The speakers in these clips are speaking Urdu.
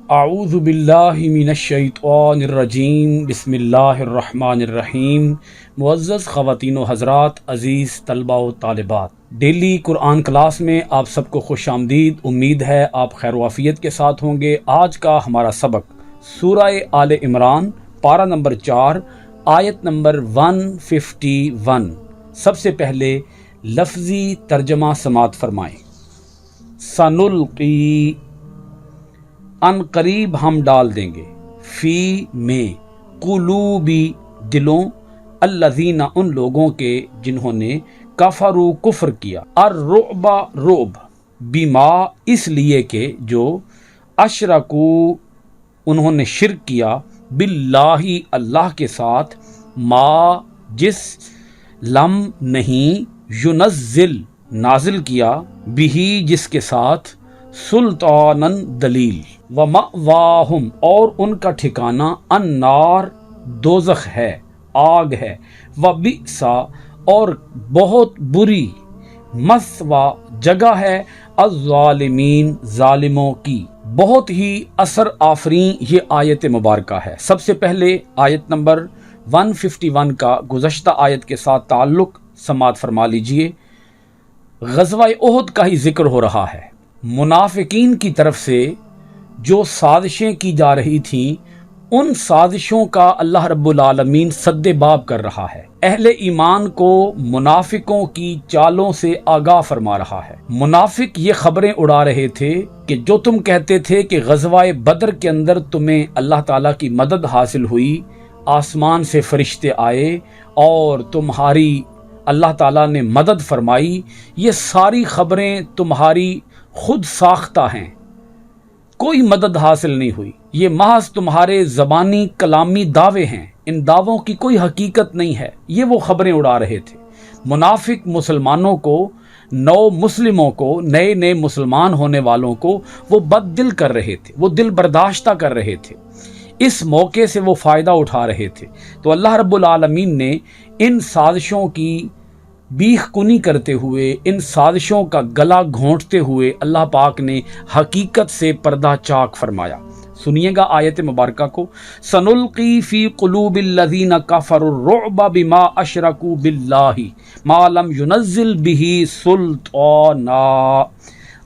اعوذ باللہ من الشیطان الرجیم بسم اللہ الرحمن الرحیم۔ معزز خواتین و حضرات، عزیز طلبہ و طالبات، ڈیلی قرآن کلاس میں آپ سب کو خوش آمدید۔ امید ہے آپ خیر و عافیت کے ساتھ ہوں گے۔ آج کا ہمارا سبق سورہ آل عمران، پارہ نمبر 4، آیت نمبر 151۔ سب سے پہلے لفظی ترجمہ سماعت فرمائیں۔ سنلقی، ان قریب ہم ڈال دیں گے، فی میں، قلوبی دلوں، الذین ان لوگوں کے جنہوں نے کفروا کفر کیا، الرعب رعب، بما اس لیے کہ جو اشرکو انہوں نے شرک کیا، باللہ اللہ کے ساتھ، ما جس، لم نہیں، ینزل نازل کیا، بہی جس کے ساتھ، سلطانن دلیل، ومأواہم اور ان کا ٹھکانہ، النار دوزخ ہے، آگ ہے، وبئس اور بہت بری، مثوی جگہ ہے، الظالمین ظالموں کی۔ بہت ہی اثر آفریں یہ آیت مبارکہ ہے۔ سب سے پہلے آیت نمبر 151 کا گزشتہ آیت کے ساتھ تعلق سماعت فرما لیجئے۔ غزوہ احد کا ہی ذکر ہو رہا ہے۔ منافقین کی طرف سے جو سازشیں کی جا رہی تھیں، ان سازشوں کا اللہ رب العالمین سد باب کر رہا ہے۔ اہل ایمان کو منافقوں کی چالوں سے آگاہ فرما رہا ہے۔ منافق یہ خبریں اڑا رہے تھے کہ جو تم کہتے تھے کہ غزوہ بدر کے اندر تمہیں اللہ تعالیٰ کی مدد حاصل ہوئی، آسمان سے فرشتے آئے اور تمہاری اللہ تعالیٰ نے مدد فرمائی، یہ ساری خبریں تمہاری خود ساختہ ہیں، کوئی مدد حاصل نہیں ہوئی، یہ محض تمہارے زبانی کلامی دعوے ہیں، ان دعووں کی کوئی حقیقت نہیں ہے۔ یہ وہ خبریں اڑا رہے تھے۔ منافق مسلمانوں کو، نو مسلموں کو، نئے مسلمان ہونے والوں کو وہ بد دل کر رہے تھے، وہ دل برداشتہ کر رہے تھے، اس موقع سے وہ فائدہ اٹھا رہے تھے۔ تو اللہ رب العالمین نے ان سازشوں کی بیخ کنی کرتے ہوئے، ان سازشوں کا گلا گھونٹتے ہوئے اللہ پاک نے حقیقت سے پردہ چاک فرمایا۔ سنیے گا آیت مبارکہ کو۔ سنلقی فی قلوب الذین کفروا الرعب بما اشرکوا باللہ ما لم ینزل بہ سلطانا،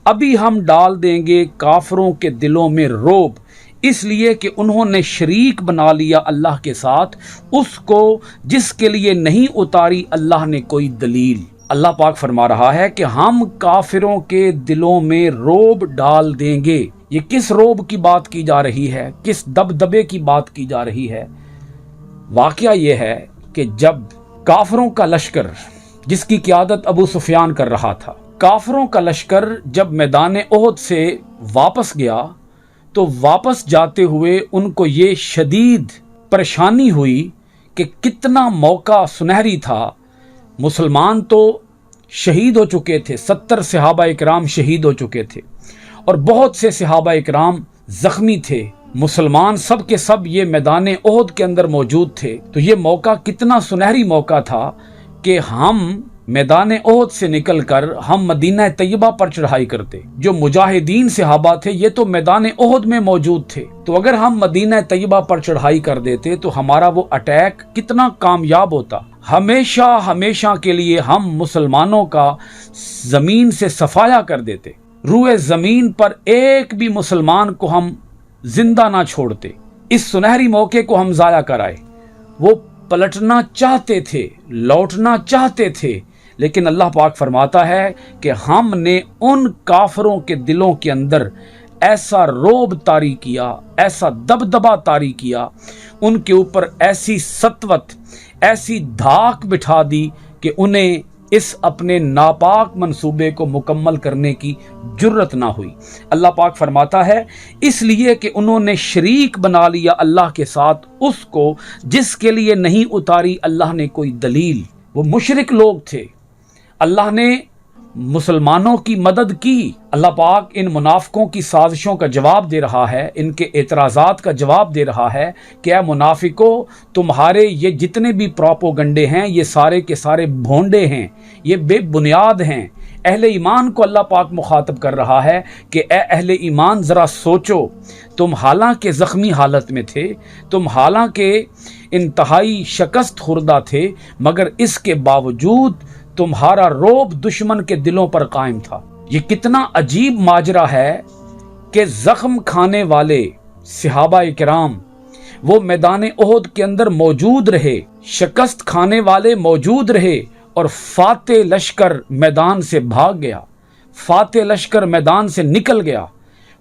ابھی ہم ڈال دیں گے کافروں کے دلوں میں رعب، اس لیے کہ انہوں نے شریک بنا لیا اللہ کے ساتھ اس کو جس کے لیے نہیں اتاری اللہ نے کوئی دلیل۔ اللہ پاک فرما رہا ہے کہ ہم کافروں کے دلوں میں رعب ڈال دیں گے۔ یہ کس رعب کی بات کی جا رہی ہے؟ کس دبدبے کی بات کی جا رہی ہے؟ واقعہ یہ ہے کہ جب کافروں کا لشکر، جس کی قیادت ابو سفیان کر رہا تھا، کافروں کا لشکر جب میدان احد سے واپس گیا تو واپس جاتے ہوئے ان کو یہ شدید پریشانی ہوئی کہ کتنا موقع سنہری تھا۔ مسلمان تو شہید ہو چکے تھے، 70 صحابہ اکرام شہید ہو چکے تھے اور بہت سے صحابہ اکرام زخمی تھے۔ مسلمان سب کے سب یہ میدان احد کے اندر موجود تھے۔ تو یہ موقع کتنا سنہری موقع تھا کہ ہم میدان احد سے نکل کر ہم مدینہ طیبہ پر چڑھائی کرتے۔ جو مجاہدین صحابہ تھے یہ تو میدان احد میں موجود تھے، تو اگر ہم مدینہ طیبہ پر چڑھائی کر دیتے تو ہمارا وہ اٹیک کتنا کامیاب ہوتا۔ ہمیشہ کے لیے ہم مسلمانوں کا زمین سے صفایا کر دیتے، روئے زمین پر ایک بھی مسلمان کو ہم زندہ نہ چھوڑتے۔ اس سنہری موقع کو ہم ضائع کرائے۔ وہ پلٹنا چاہتے تھے، لوٹنا چاہتے تھے، لیکن اللہ پاک فرماتا ہے کہ ہم نے ان کافروں کے دلوں کے اندر ایسا رعب طاری کیا، ایسا دبدبا طاری کیا، ان کے اوپر ایسی سطوت، ایسی دھاک بٹھا دی کہ انہیں اس اپنے ناپاک منصوبے کو مکمل کرنے کی جرت نہ ہوئی۔ اللہ پاک فرماتا ہے اس لیے کہ انہوں نے شریک بنا لیا اللہ کے ساتھ اس کو جس کے لیے نہیں اتاری اللہ نے کوئی دلیل۔ وہ مشرک لوگ تھے، اللہ نے مسلمانوں کی مدد کی۔ اللہ پاک ان منافقوں کی سازشوں کا جواب دے رہا ہے، ان کے اعتراضات کا جواب دے رہا ہے کہ اے منافقو، تمہارے یہ جتنے بھی پروپوگنڈے ہیں یہ سارے کے سارے بھونڈے ہیں، یہ بے بنیاد ہیں۔ اہل ایمان کو اللہ پاک مخاطب کر رہا ہے کہ اے اہل ایمان ذرا سوچو، تم حالانکہ زخمی حالت میں تھے، تم حالانکہ انتہائی شکست خوردہ تھے، مگر اس کے باوجود تمہارا رعب دشمن کے دلوں پر قائم تھا۔ یہ کتنا عجیب ماجرا ہے کہ زخم کھانے والے صحابہ کرام وہ میدان احد کے اندر موجود رہے، شکست کھانے والے موجود رہے، اور فاتح لشکر میدان سے بھاگ گیا، فاتح لشکر میدان سے نکل گیا،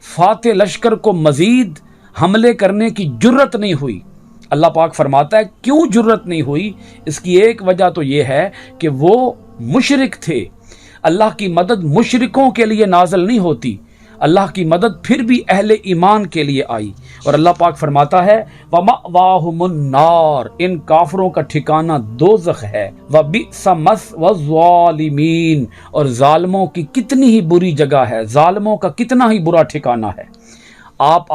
فاتح لشکر کو مزید حملے کرنے کی جرت نہیں ہوئی۔ اللہ پاک فرماتا ہے کیوں جرت نہیں ہوئی؟ اس کی ایک وجہ تو یہ ہے کہ وہ مشرک تھے۔ اللہ کی مدد مشرکوں کے لیے نازل نہیں ہوتی، اللہ کی مدد پھر بھی اہل ایمان کے لیے آئی۔ اور اللہ پاک فرماتا ہے وَمَأْوَاهُمُ النَّارُ، ان کافروں کا ٹھکانہ دوزخ ہے، وَبِئْسَ مَثْوَى الظَّالِمِينَ، اور ظالموں کی کتنی ہی بری جگہ ہے، ظالموں کا کتنا ہی برا ٹھکانہ ہے۔ آپ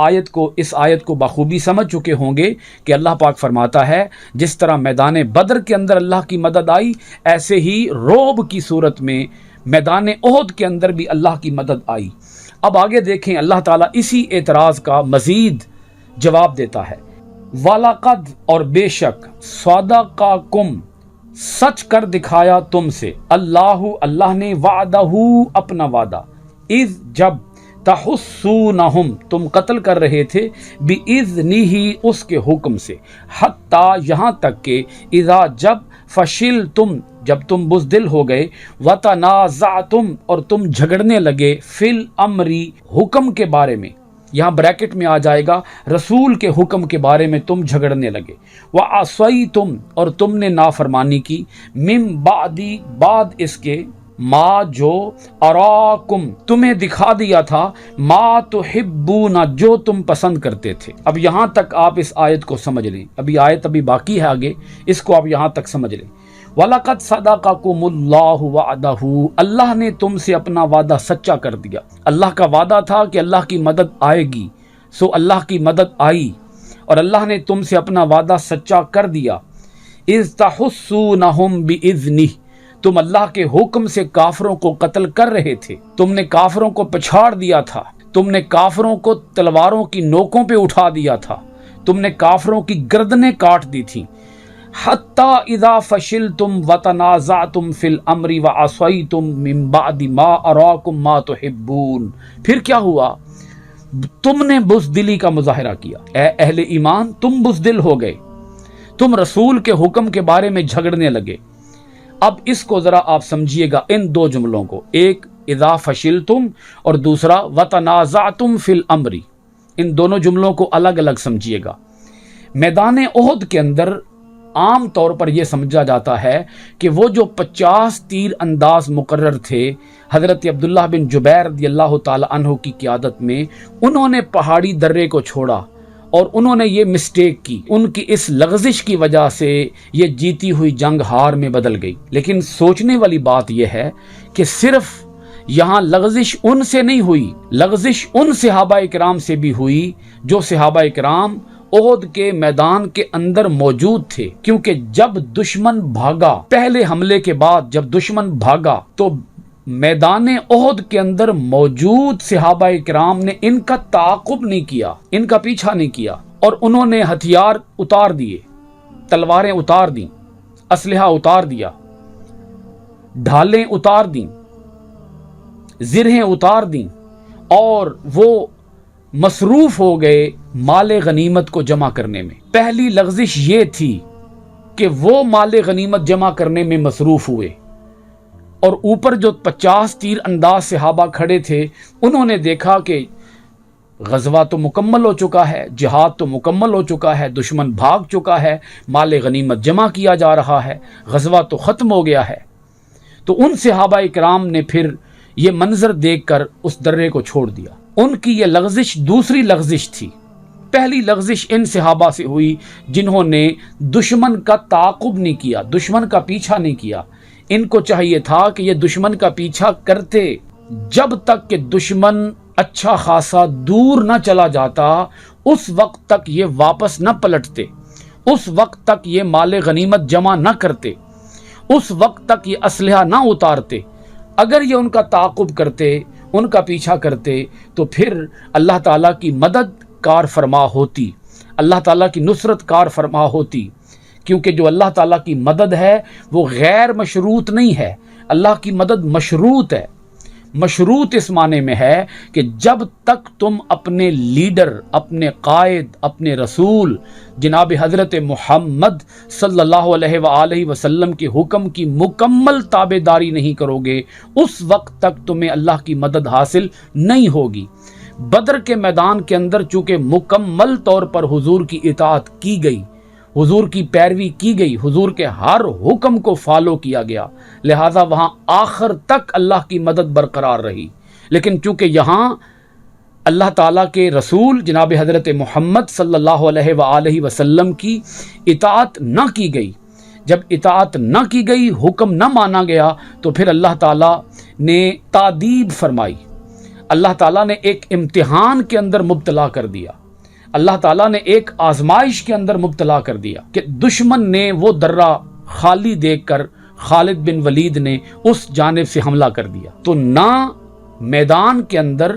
اس آیت کو بخوبی سمجھ چکے ہوں گے کہ اللہ پاک فرماتا ہے جس طرح میدان بدر کے اندر اللہ کی مدد آئی، ایسے ہی رعب کی صورت میں میدان احد کے اندر بھی اللہ کی مدد آئی۔ اب آگے دیکھیں، اللہ تعالیٰ اسی اعتراض کا مزید جواب دیتا ہے۔ وَلَقَدْ، اور بے شک، صَدَقَكُمْ، سچ کر دکھایا تم سے، اللہ نے، وعدہ، اپنا وعدہ، اذ، جب، تحسونہم، تم قتل کر رہے تھے، بِإِذْنِهِ، اس کے حکم سے، حتیٰ، یہاں تک کہ، اذا، جب، فشلتم، جب تم بزدل ہو گئے، وتنازعتم، اور تم جھگڑنے لگے، فی الامر، حکم کے بارے میں، یہاں بریکٹ میں آ جائے گا رسول کے حکم کے بارے میں تم جھگڑنے لگے، وعصیتم، اور تم نے نافرمانی کی، من بعد، بعد اس کے، ما، جو، اراکم، تمہیں دکھا دیا تھا، ما تحبون، جو تم پسند کرتے تھے۔ اب یہاں تک آپ اس آیت کو سمجھ لیں، آیت باقی ہے آگے، اس کو آپ یہاں تک سمجھ لیں۔ وَلَقَدْ صَدَقَكُمُ اللَّهُ وَعْدَهُ، اللہ نے تم سے اپنا وعدہ سچا کر دیا۔ اللہ کا وعدہ تھا کہ اللہ کی مدد آئے گی، سو اللہ کی مدد آئی، اور اللہ نے تم سے اپنا وعدہ سچا کر دیا۔ اِذْ تَحُسُّونَهُمْ بِإِذْنِهِ، تم اللہ کے حکم سے کافروں کو قتل کر رہے تھے، تم نے کافروں کو پچھاڑ دیا تھا، تم نے کافروں کو تلواروں کی نوکوں پہ اٹھا دیا تھا، تم نے کافروں کی گردنیں کاٹ دی تھیں۔ حتی اذا فشلتم وتنازعتم فی الامر وعصیتم من بعد ما اراکم ما تحبون، پھر کیا ہوا؟ تم نے بزدلی کا مظاہرہ کیا، اے اہل ایمان، تم بزدل ہو گئے، تم رسول کے حکم کے بارے میں جھگڑنے لگے۔ اب اس کو ذرا آپ سمجھیے گا، ان دو جملوں کو، ایک اذا فشلتم اور دوسرا وتنازعتم فی الامر، ان دونوں جملوں کو الگ الگ سمجھیے گا۔ میدان احد کے اندر عام طور پر یہ سمجھا جاتا ہے کہ وہ جو 50 تیر انداز مقرر تھے حضرت عبداللہ بن جبیر رضی اللہ تعالی عنہ کی قیادت میں، انہوں نے پہاڑی درے کو چھوڑا اور انہوں نے یہ مسٹیک کی، ان کی اس لغزش کی وجہ سے یہ جیتی ہوئی جنگ ہار میں بدل گئی۔ لیکن سوچنے والی بات یہ ہے کہ صرف یہاں لغزش ان سے نہیں ہوئی، لغزش ان صحابہ اکرام سے بھی ہوئی جو صحابہ اکرام احد کے میدان کے اندر موجود تھے، کیونکہ جب دشمن بھاگا، پہلے حملے کے بعد جب دشمن بھاگا تو میدان احد کے اندر موجود صحابہ کرام نے ان کا تعاقب نہیں کیا، ان کا پیچھا نہیں کیا، اور انہوں نے ہتھیار اتار دیے، تلواریں اتار دیں، اسلحہ اتار دیا، ڈھالیں اتار دیں، زرہیں اتار دیں، اور وہ مصروف ہو گئے مال غنیمت کو جمع کرنے میں۔ پہلی لغزش یہ تھی کہ وہ مال غنیمت جمع کرنے میں مصروف ہوئے، اور اوپر جو 50 تیر انداز صحابہ کھڑے تھے انہوں نے دیکھا کہ غزوہ تو مکمل ہو چکا ہے، جہاد تو مکمل ہو چکا ہے، دشمن بھاگ چکا ہے، مال غنیمت جمع کیا جا رہا ہے، غزوہ تو ختم ہو گیا ہے۔ تو ان صحابہ اکرام نے پھر یہ منظر دیکھ کر اس درے کو چھوڑ دیا۔ ان کی یہ لغزش دوسری لغزش تھی۔ پہلی لغزش ان صحابہ سے ہوئی جنہوں نے دشمن کا تعاقب نہیں کیا، دشمن کا پیچھا نہیں کیا۔ ان کو چاہیے تھا کہ یہ دشمن کا پیچھا کرتے جب تک کہ دشمن اچھا خاصا دور نہ چلا جاتا، اس وقت تک یہ واپس نہ پلٹتے، اس وقت تک یہ مال غنیمت جمع نہ کرتے، اس وقت تک یہ اسلحہ نہ اتارتے۔ اگر یہ ان کا تعاقب کرتے، ان کا پیچھا کرتے، تو پھر اللہ تعالیٰ کی مدد کار فرما ہوتی، اللہ تعالیٰ کی نصرت کار فرما ہوتی، کیونکہ جو اللہ تعالیٰ کی مدد ہے وہ غیر مشروط نہیں ہے، اللہ کی مدد مشروط ہے۔ مشروط اس معنی میں ہے کہ جب تک تم اپنے لیڈر، اپنے قائد، اپنے رسول جناب حضرت محمد صلی اللہ علیہ وآلہ وسلم کے حکم کی مکمل تابع داری نہیں کرو گے، اس وقت تک تمہیں اللہ کی مدد حاصل نہیں ہوگی۔ بدر کے میدان کے اندر چونکہ مکمل طور پر حضور کی اطاعت کی گئی، حضور کی پیروی کی گئی، حضور کے ہر حکم کو فالو کیا گیا، لہذا وہاں آخر تک اللہ کی مدد برقرار رہی۔ لیکن چونکہ یہاں اللہ تعالیٰ کے رسول جناب حضرت محمد صلی اللہ علیہ وآلہ وسلم کی اطاعت نہ کی گئی، جب اطاعت نہ کی گئی، حکم نہ مانا گیا، تو پھر اللہ تعالیٰ نے تادیب فرمائی، اللہ تعالیٰ نے ایک امتحان کے اندر مبتلا کر دیا، اللہ تعالیٰ نے ایک آزمائش کے اندر مبتلا کر دیا کہ دشمن نے وہ درہ خالی دیکھ کر خالد بن ولید نے اس جانب سے حملہ کر دیا۔ تو نہ میدان کے اندر،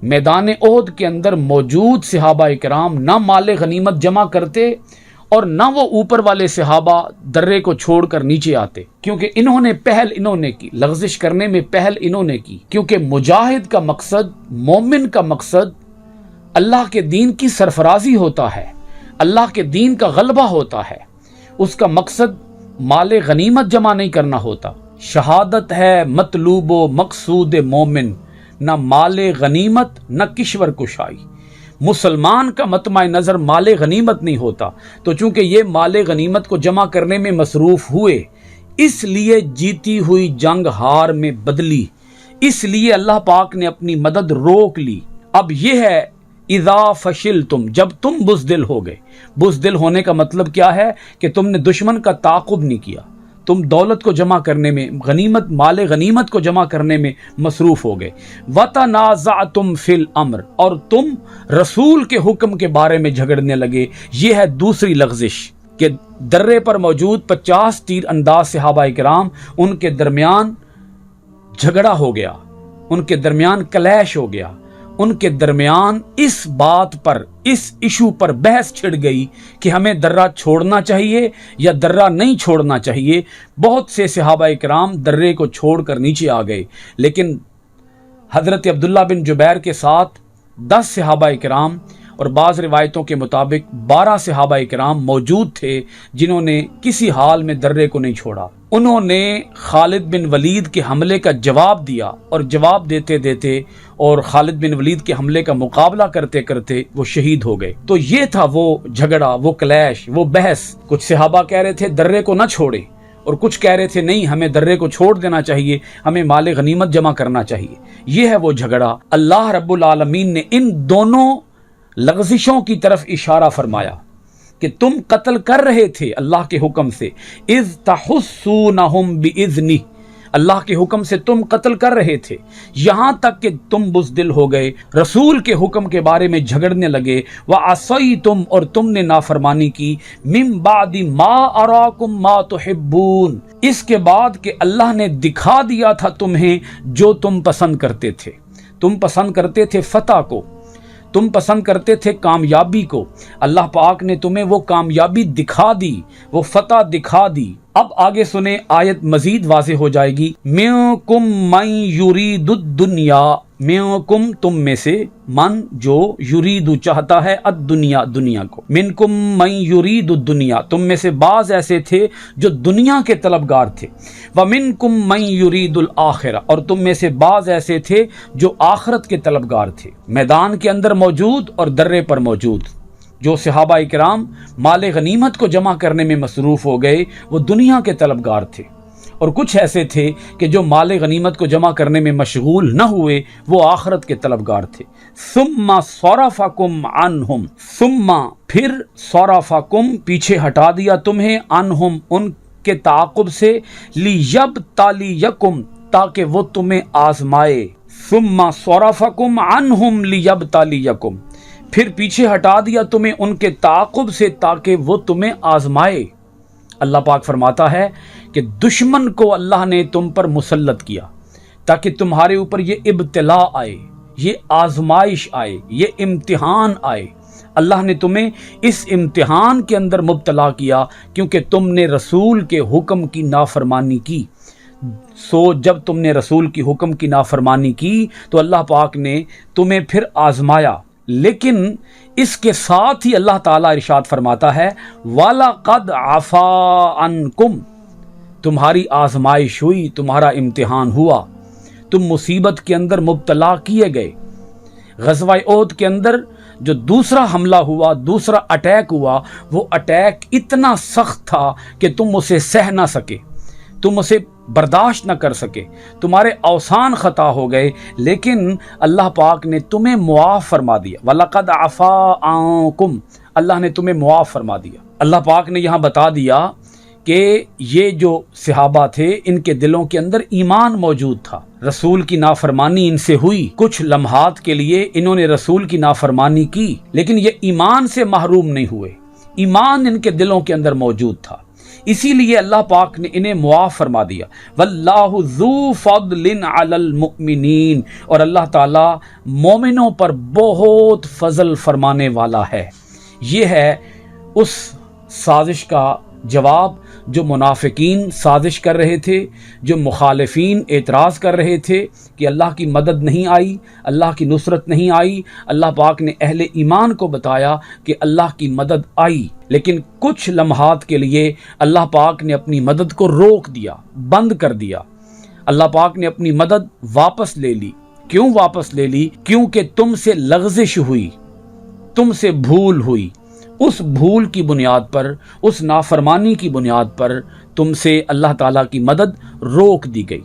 میدان احد کے اندر موجود صحابہ کرام نہ مال غنیمت جمع کرتے اور نہ وہ اوپر والے صحابہ درے کو چھوڑ کر نیچے آتے، کیونکہ انہوں نے کی، لغزش کرنے میں پہل انہوں نے کی، کیونکہ مجاہد کا مقصد، مومن کا مقصد اللہ کے دین کی سرفرازی ہوتا ہے، اللہ کے دین کا غلبہ ہوتا ہے، اس کا مقصد مال غنیمت جمع نہیں کرنا ہوتا۔ شہادت ہے مطلوب و مقصود مومن، نہ مال غنیمت نہ کشور کشائی۔ مسلمان کا مطمع نظر مال غنیمت نہیں ہوتا، تو چونکہ یہ مال غنیمت کو جمع کرنے میں مصروف ہوئے، اس لیے جیتی ہوئی جنگ ہار میں بدلی، اس لیے اللہ پاک نے اپنی مدد روک لی۔ اب یہ ہے اذا فشلتم، جب تم بزدل ہو گئے۔ بزدل ہونے کا مطلب کیا ہے کہ تم نے دشمن کا تعاقب نہیں کیا، تم دولت کو جمع کرنے میں، غنیمت، مال غنیمت کو جمع کرنے میں مصروف ہو گئے۔ وَتَنَازَعْتُمْ فِي الْأَمْرِ، اور تم رسول کے حکم کے بارے میں جھگڑنے لگے۔ یہ ہے دوسری لغزش کہ درے پر موجود 50 تیر انداز صحابہ کرام، ان کے درمیان جھگڑا ہو گیا، ان کے درمیان کلیش ہو گیا، ان کے درمیان اس بات پر، اس ایشو پر بحث چھڑ گئی کہ ہمیں درہ چھوڑنا چاہیے یا درہ نہیں چھوڑنا چاہیے۔ بہت سے صحابہ کرام درے کو چھوڑ کر نیچے آ گئے، لیکن حضرت عبداللہ بن جبیر کے ساتھ 10 صحابہ کرام اور بعض روایتوں کے مطابق 12 صحابہ کرام موجود تھے جنہوں نے کسی حال میں درے کو نہیں چھوڑا۔ انہوں نے خالد بن ولید کے حملے کا جواب دیا، اور جواب دیتے دیتے اور خالد بن ولید کے حملے کا مقابلہ کرتے کرتے وہ شہید ہو گئے۔ تو یہ تھا وہ جھگڑا، وہ کلیش، وہ بحث۔ کچھ صحابہ کہہ رہے تھے درے کو نہ چھوڑے، اور کچھ کہہ رہے تھے نہیں، ہمیں درے کو چھوڑ دینا چاہیے، ہمیں مال غنیمت جمع کرنا چاہیے۔ یہ ہے وہ جھگڑا۔ اللہ رب العالمین نے ان دونوں لغزشوں کی طرف اشارہ فرمایا کہ تم قتل کر رہے تھے اللہ کے حکم سے، اذ تحسونہم باذنہ، اللہ کے حکم سے تم قتل کر رہے تھے، یہاں تک کہ تم بزدل ہو گئے، رسول کے حکم کے بارے میں جھگڑنے لگے، وعصیتم، اور تم نے نافرمانی کی، من بعد ما اراکم ما تحبون، اس کے بعد کہ اللہ نے دکھا دیا تھا تمہیں جو تم پسند کرتے تھے۔ تم پسند کرتے تھے فتح کو، تم پسند کرتے تھے کامیابی کو، اللہ پاک نے تمہیں وہ کامیابی دکھا دی، وہ فتح دکھا دی۔ اب آگے سنیں، آیت مزید واضح ہو جائے گی۔ منکم من یرید الدنیا، منکم تم میں سے، من جو، یرید چاہتا ہے، الدنیا دنیا کو، منکم من یرید الدنیا، تم میں سے بعض ایسے تھے جو دنیا کے طلبگار تھے، ومنکم من یرید الآخرہ، اور تم میں سے بعض ایسے تھے جو آخرت کے طلبگار تھے۔ میدان کے اندر موجود اور درے پر موجود جو صحابہ کرام مال غنیمت کو جمع کرنے میں مصروف ہو گئے، وہ دنیا کے طلبگار تھے، اور کچھ ایسے تھے کہ جو مال غنیمت کو جمع کرنے میں مشغول نہ ہوئے، وہ آخرت کے طلبگار تھے۔ ثم صرفکم عنہم، ثم پھر صرفکم پیچھے ہٹا دیا تمہیں، عنہم ان کے تعاقب سے، لیبتلیکم تاکہ وہ تمہیں آزمائے، ثم صرفکم عنہم لیبتلیکم، پھر پیچھے ہٹا دیا تمہیں ان کے تعاقب سے تاکہ وہ تمہیں آزمائے۔ اللہ پاک فرماتا ہے کہ دشمن کو اللہ نے تم پر مسلط کیا تاکہ تمہارے اوپر یہ ابتلا آئے، یہ آزمائش آئے، یہ امتحان آئے، اللہ نے تمہیں اس امتحان کے اندر مبتلا کیا کیونکہ تم نے رسول کے حکم کی نافرمانی کی۔ سو جب تم نے رسول کی حکم کی نافرمانی کی تو اللہ پاک نے تمہیں پھر آزمایا، لیکن اس کے ساتھ ہی اللہ تعالیٰ ارشاد فرماتا ہے وَلَقَدْ عَفَا عَنْكُمْ، تمہاری آزمائش ہوئی، تمہارا امتحان ہوا، تم مصیبت کے اندر مبتلا کیے گئے۔ غزوہ احد کے اندر جو دوسرا حملہ ہوا، دوسرا اٹیک ہوا، وہ اٹیک اتنا سخت تھا کہ تم اسے سہ نہ سکے، تم اسے برداشت نہ کر سکے، تمہارے اوسان خطا ہو گئے، لیکن اللہ پاک نے تمہیں معاف فرما دیا۔ وَلَقَدْ عَفَا عَنْكُمْ، اللہ نے تمہیں معاف فرما دیا۔ اللہ پاک نے یہاں بتا دیا کہ یہ جو صحابہ تھے ان کے دلوں کے اندر ایمان موجود تھا، رسول کی نافرمانی ان سے ہوئی، کچھ لمحات کے لیے انہوں نے رسول کی نافرمانی کی، لیکن یہ ایمان سے محروم نہیں ہوئے، ایمان ان کے دلوں کے اندر موجود تھا، اسی لیے اللہ پاک نے انہیں معاف فرما دیا۔ واللہ ذو فضل علی المؤمنین، اور اللہ تعالی مومنوں پر بہت فضل فرمانے والا ہے۔ یہ ہے اس سازش کا جواب جو منافقین سازش کر رہے تھے، جو مخالفین اعتراض کر رہے تھے کہ اللہ کی مدد نہیں آئی، اللہ کی نصرت نہیں آئی۔ اللہ پاک نے اہل ایمان کو بتایا کہ اللہ کی مدد آئی، لیکن کچھ لمحات کے لیے اللہ پاک نے اپنی مدد کو روک دیا، بند کر دیا۔ اللہ پاک نے اپنی مدد واپس لے لی۔ کیوں واپس لے لی؟ کیونکہ تم سے لغزش ہوئی، تم سے بھول ہوئی، اس بھول کی بنیاد پر، اس نافرمانی کی بنیاد پر تم سے اللہ تعالیٰ کی مدد روک دی گئی،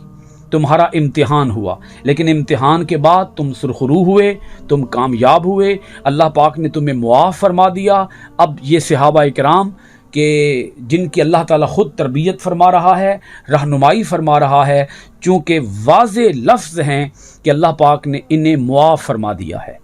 تمہارا امتحان ہوا، لیکن امتحان کے بعد تم سرخرو ہوئے، تم کامیاب ہوئے، اللہ پاک نے تمہیں معاف فرما دیا۔ اب یہ صحابہ کرام کہ جن کی اللہ تعالیٰ خود تربیت فرما رہا ہے، رہنمائی فرما رہا ہے، چونکہ واضح لفظ ہیں کہ اللہ پاک نے انہیں معاف فرما دیا ہے،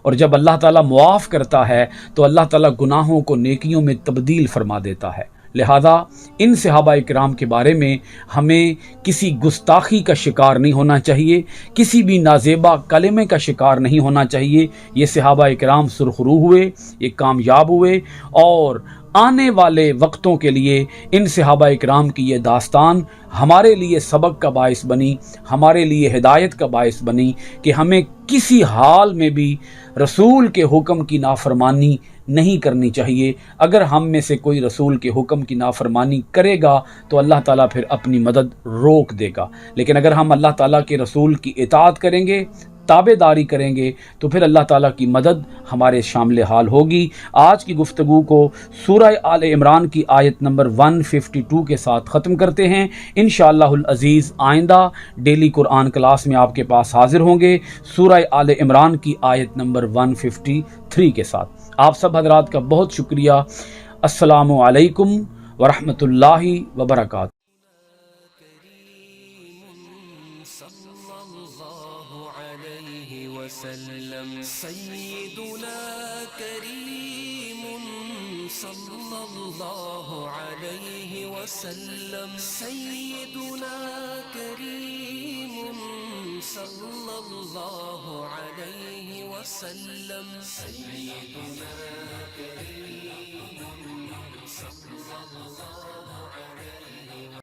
اور جب اللہ تعالیٰ معاف کرتا ہے تو اللہ تعالیٰ گناہوں کو نیکیوں میں تبدیل فرما دیتا ہے۔ لہذا ان صحابہ کرام کے بارے میں ہمیں کسی گستاخی کا شکار نہیں ہونا چاہیے، کسی بھی نازیبا کلمے کا شکار نہیں ہونا چاہیے۔ یہ صحابہ کرام سرخرو ہوئے، یہ کامیاب ہوئے، اور آنے والے وقتوں کے لیے ان صحابہ کرام کی یہ داستان ہمارے لیے سبق کا باعث بنی، ہمارے لیے ہدایت کا باعث بنی کہ ہمیں کسی حال میں بھی رسول کے حکم کی نافرمانی نہیں کرنی چاہیے۔ اگر ہم میں سے کوئی رسول کے حکم کی نافرمانی کرے گا تو اللہ تعالیٰ پھر اپنی مدد روک دے گا، لیکن اگر ہم اللہ تعالیٰ کے رسول کی اطاعت کریں گے، تابع داری کریں گے، تو پھر اللہ تعالیٰ کی مدد ہمارے شامل حال ہوگی۔ آج کی گفتگو کو سورہ آل عمران کی آیت نمبر 152 کے ساتھ ختم کرتے ہیں۔ انشاءاللہ العزیز آئندہ ڈیلی قرآن کلاس میں آپ کے پاس حاضر ہوں گے سورہ آل عمران کی آیت نمبر 153 کے ساتھ۔ آپ سب حضرات کا بہت شکریہ۔ السلام علیکم ورحمۃ اللہ وبرکاتہ۔ سيدنا كريم صلى الله عليه وسلم، سيدنا كريم صلى الله عليه وسلم، سيدنا كريم صلى الله عليه وسلم۔